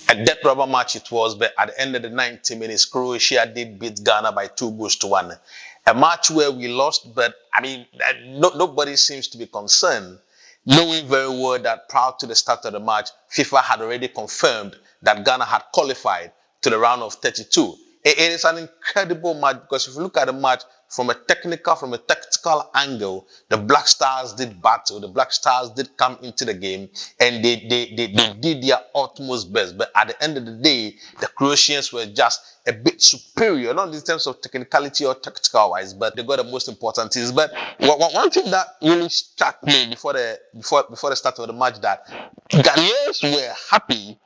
A death rubber match it was, but at the end of the 90 minutes, Croatia did beat Ghana by 2-1. A match where we lost, but I mean, nobody seems to be concerned, knowing very well that prior to the start of the match, FIFA had already confirmed that Ghana had qualified to the round of 32. It is an incredible match because if you look at the match from a tactical angle, the Black Stars did battle. The Black Stars did come into the game and they did their utmost best. But at the end of the day, the Croatians were just a bit superior, not in terms of technicality or tactical wise, but they got the most important things. But one thing that really struck me before the start of the match, that Ghanaians were happy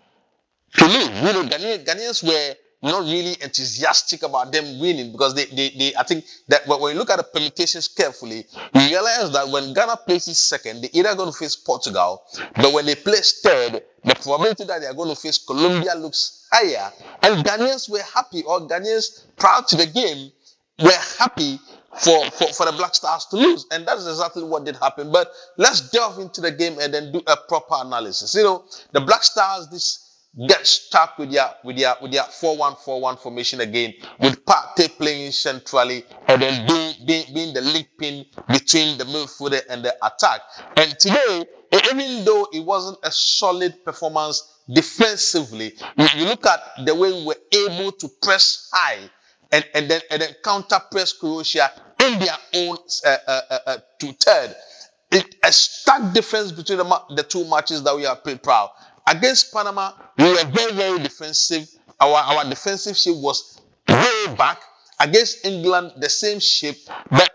to lose. Ghanaians were not really enthusiastic about them winning because they I think that when you look at the permutations carefully, you realize that when Ghana places second, they're either going to face Portugal, but when they place third, the probability that they are going to face Colombia looks higher. And Ghanaians were happy, or Ghanaians prior to the game were happy for the Black Stars to lose, and that is exactly what did happen. But let's delve into the game and then do a proper analysis. The Black Stars get stuck with their 4-1-4-1 formation again, with Partey playing centrally and then being the link pin between the midfielder and the attack. And today, even though it wasn't a solid performance defensively, you look at the way we were able to press high and then counter press Croatia in their own two-third. A stark difference between the two matches that we have played proud. Against Panama, we were very, very defensive. Our defensive shape was way back. Against England, the same shape. But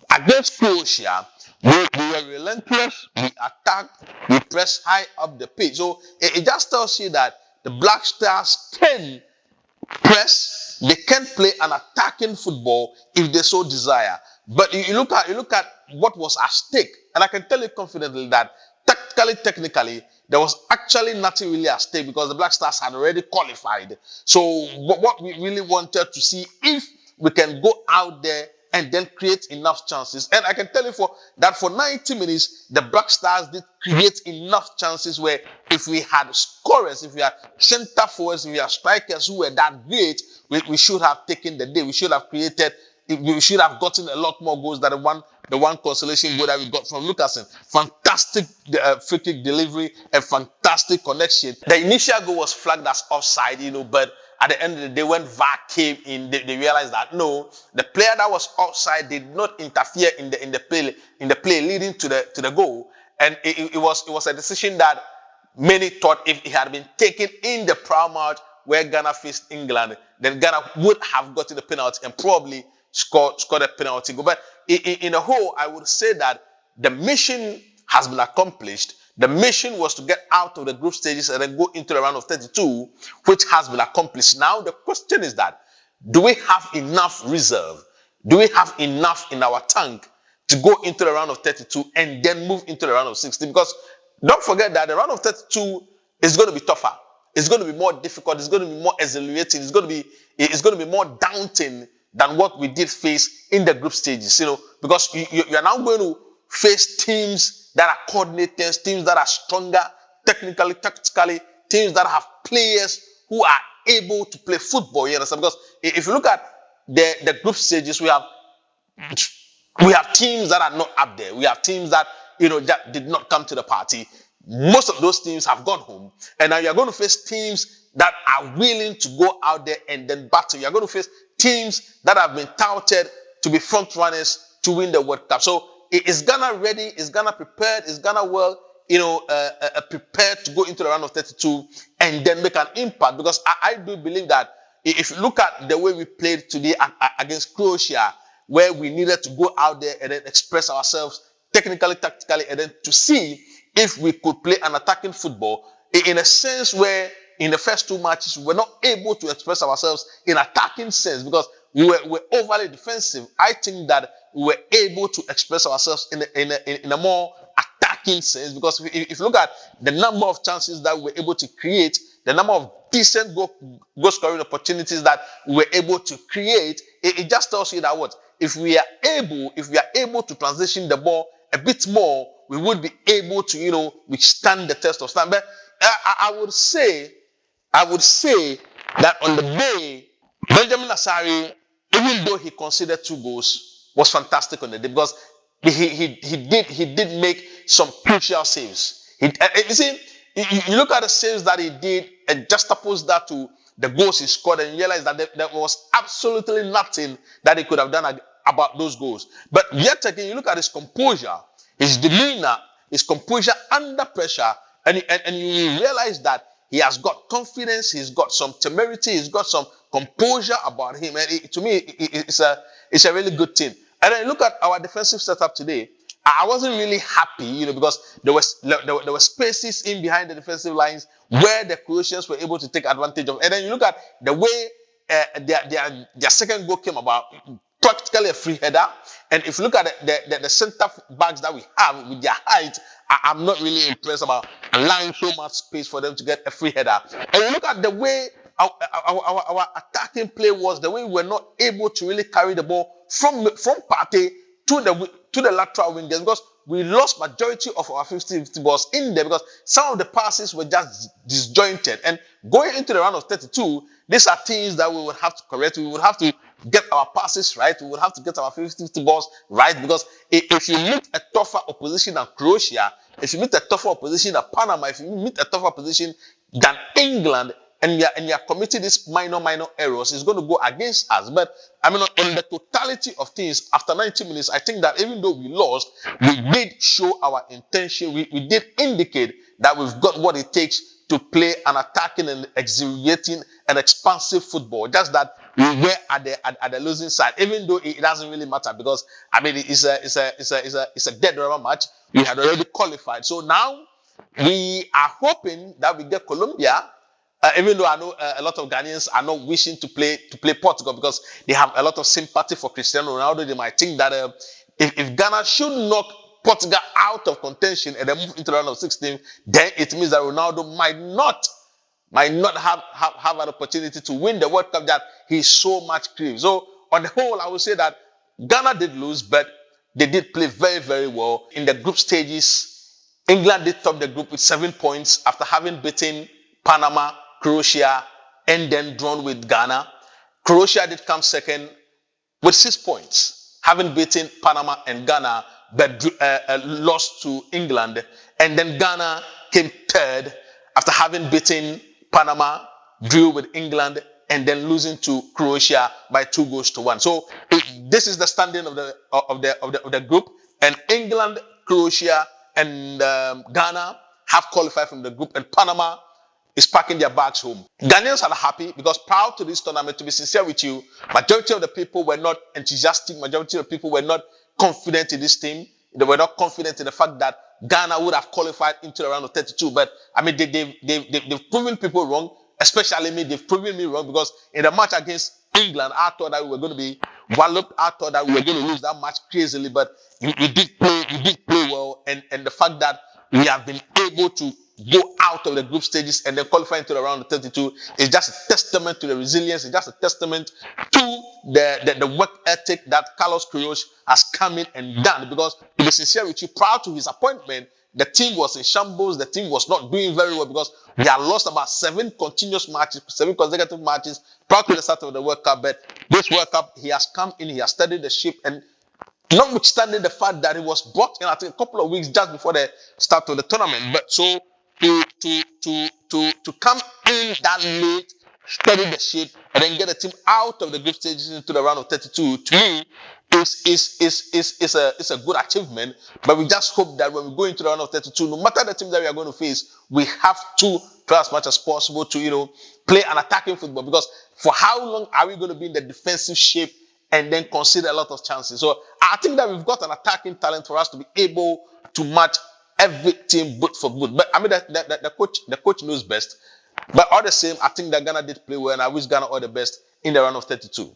against Croatia, we were relentless. We attacked. We pressed high up the pitch. So it just tells you that the Black Stars can press. They can play an attacking football if they so desire. But you look at what was at stake, and I can tell you confidently that technically, there was actually nothing really at stake because the Black Stars had already qualified. So what we really wanted to see if we can go out there and then create enough chances. And I can tell you for 90 minutes, the Black Stars did create enough chances where if we had scorers, if we had center forwards, if we had strikers who were that great, we should have taken the day. We should have gotten a lot more goals than the one consolation goal that we got from Lucasen. Fantastic free kick delivery and fantastic connection. The initial goal was flagged as offside, but at the end of the day, when VAR came in, they realized that no, the player that was offside did not interfere in the play leading to the goal, and it was a decision that many thought if it had been taken in the prior match where Ghana faced England, then Ghana would have gotten the penalty and probably scored a penalty goal. But in a whole, I would say that the mission has been accomplished. The mission was to get out of the group stages and then go into the round of 32, which has been accomplished. Now the question is that, do we have enough reserve? Do we have enough in our tank to go into the round of 32 and then move into the round of 16? Because don't forget that the round of 32 is going to be tougher. It's going to be more difficult. It's going to be more exhilarating. It's going to be more daunting than what we did face in the group stages, because you are now going to face teams that are coordinated, teams that are stronger technically, tactically, teams that have players who are able to play football, you understand? Because if you look at the group stages, we have teams that are not up there. We have teams that, that did not come to the party. Most of those teams have gone home. And now you're going to face teams that are willing to go out there and then battle. You're going to face teams that have been touted to be front runners to win the World Cup. So is Ghana ready? Is Ghana prepared? Is Ghana well, prepared to go into the round of 32 and then make an impact? Because I do believe that if you look at the way we played today against Croatia, where we needed to go out there and then express ourselves technically, tactically, and then to see if we could play an attacking football in a sense where in the first two matches we were not able to express ourselves in attacking sense because we were overly defensive. I think that we were able to express ourselves in a more attacking sense because if you look at the number of chances that we were able to create, the number of decent goal scoring opportunities that we were able to create, it just tells you that if we are able to transition the ball a bit more, we would be able to, withstand the test of time. But I would say I would say that on the day, Benjamin Asare, even though he conceded 2 goals, was fantastic on the day because he did make some crucial saves. You see, you look at the saves that he did and juxtapose that to the goals he scored, and you realize that there was absolutely nothing that he could have done about those goals. But yet again, you look at his composure, his demeanor, his composure under pressure, and you realize that he has got confidence, he's got some temerity, he's got some composure about him. And to me, it's a really good thing. And then look at our defensive setup today. I wasn't really happy, because there were spaces in behind the defensive lines where the Croatians were able to take advantage of. And then you look at the way their second goal came about, practically a free header. And if you look at the center backs that we have with their height, I'm not really impressed about allowing so much space for them to get a free header. And you look at the way our attacking play was, the way we were not able to really carry the ball from Partey to the lateral wingers, because we lost majority of our 50-50 balls in there because some of the passes were just disjointed. And going into the round of 32, these are things that we would have to correct. We would have to get our passes right. We would have to get our 50-50 balls right, because if you meet a tougher opposition than Croatia, if you meet a tougher opposition than Panama, if you meet a tougher opposition than England, and you are committing these minor errors, it's going to go against us. But I mean, on the totality of things, after 90 minutes, I think that even though we lost, we did show our intention. We did indicate that we've got what it takes to play an attacking and exhilarating and expansive football. Just that we were at the losing side, even though it doesn't really matter, because I mean it's a dead rubber match. We had already qualified, so now we are hoping that we get Colombia. Even though I know a lot of Ghanaians are not wishing to play Portugal because they have a lot of sympathy for Cristiano Ronaldo, they might think that if Ghana should knock Portugal out of contention and then move into the round of 16, then it means that Ronaldo might not have an opportunity to win the World Cup that he so much craves. So on the whole, I would say that Ghana did lose, but they did play very, very well. In the group stages, England did top the group with 7 points after having beaten Panama, Croatia, and then drawn with Ghana. Croatia did come second with 6 points, having beaten Panama and Ghana, but lost to England. And then Ghana came third after having beaten Panama, drew with England, and then losing to Croatia by 2-1. So this is the standing of the group, and England, Croatia, and Ghana have qualified from the group, and Panama is packing their bags home. Ghanaians are happy because prior to this tournament, to be sincere with you, majority of the people were not enthusiastic. Majority of the people were not confident in this team. They were not confident in the fact that Ghana would have qualified into the round of 32. But I mean, they've proven people wrong, especially me. They've proven me wrong, because in the match against England, I thought that we were going to be walloped. I thought that we were going to lose that match crazily, but we did play well. And the fact that we have been able to go out of the group stages and then qualify into the round of 32 is just a testament to the resilience. It's just a testament to the work ethic that Carlos Queiroz has come in and done. Because to be sincere with you, prior to his appointment, the team was in shambles. The team was not doing very well because we had lost about 7 consecutive matches prior to the start of the World Cup. But this World Cup, he has come in, he has studied the ship, and notwithstanding the fact that he was brought in, I think, a couple of weeks just before the start of the tournament. But so to come in that late, study the ship, and then get a team out of the group stages into the round of 32, to me, is a good achievement. But we just hope that when we go into the round of 32, no matter the team that we are going to face, we have to try as much as possible to play an attacking football. Because for how long are we going to be in the defensive shape and then consider a lot of chances? So I think that we've got an attacking talent for us to be able to match every team boot for boot. But I mean, the coach knows best. But all the same, I think that Ghana did play well, and I wish Ghana all the best in the round of 32.